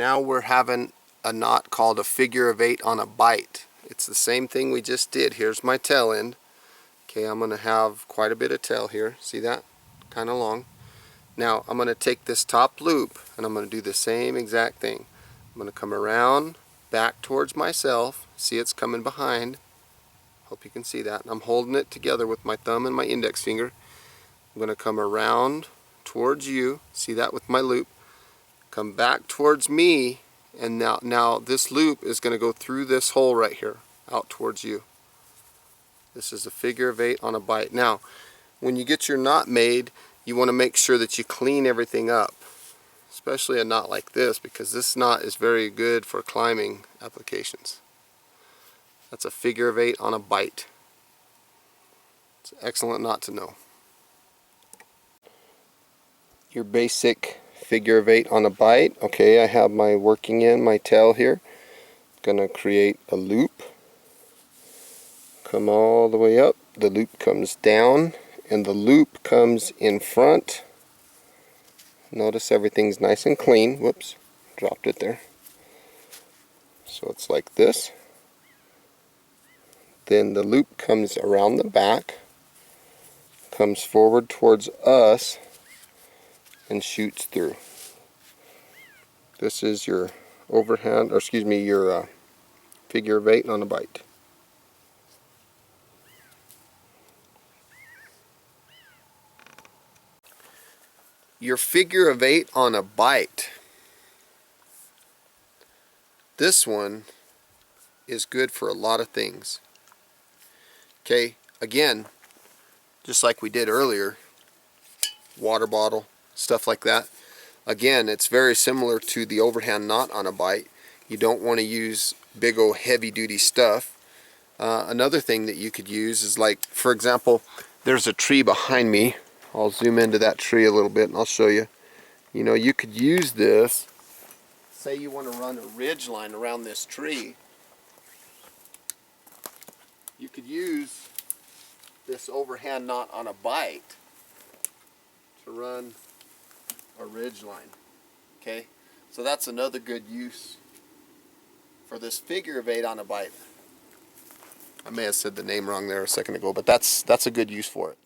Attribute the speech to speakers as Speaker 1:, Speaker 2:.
Speaker 1: now we're having a knot called a figure of 8 on a bite. It's the same thing we just did. Here's my tail end. Okay, I'm going to have quite a bit of tail here. See that? Kind of long. Now I'm going to take this top loop and I'm going to do the same exact thing. I'm going to come around back towards myself. See, it's coming behind. Hope you can see that. And I'm holding it together with my thumb and my index finger. I'm going to come around towards you. See that with my loop. Come back towards me, and now this loop is going to go through this hole right here out towards you. This is a figure of 8 on a bite. Now when you get your knot made, you want to make sure that you clean everything up, especially a knot like this, because this knot is very good for climbing applications. That's a figure of 8 on a bite. It's an excellent knot to know. Your basic figure of 8 on a bite. Okay, I have my working end, my tail here. Gonna create a loop. Come all the way up. The loop comes down and the loop comes in front. Notice everything's nice and clean. Whoops, dropped it there. So it's like this. Then the loop comes around the back, comes forward towards us, and shoots through. This is your overhand, or excuse me, your figure of 8 on a bite. Your figure of 8 on a bite. This one is good for a lot of things. Okay, again, just like we did earlier, water bottle, stuff like that. Again, it's very similar to the overhand knot on a bite. You don't want to use big old heavy duty stuff. Another thing that you could use is, like, for example, there's a tree behind me. I'll zoom into that tree a little bit and I'll show you. You know, you could use this. Say you want to run a ridge line around this tree. You could use this overhand knot on a bite to run a ridge line. Okay, so that's another good use for this figure of 8 on a bite. I may have said the name wrong there a second ago, but that's a good use for it.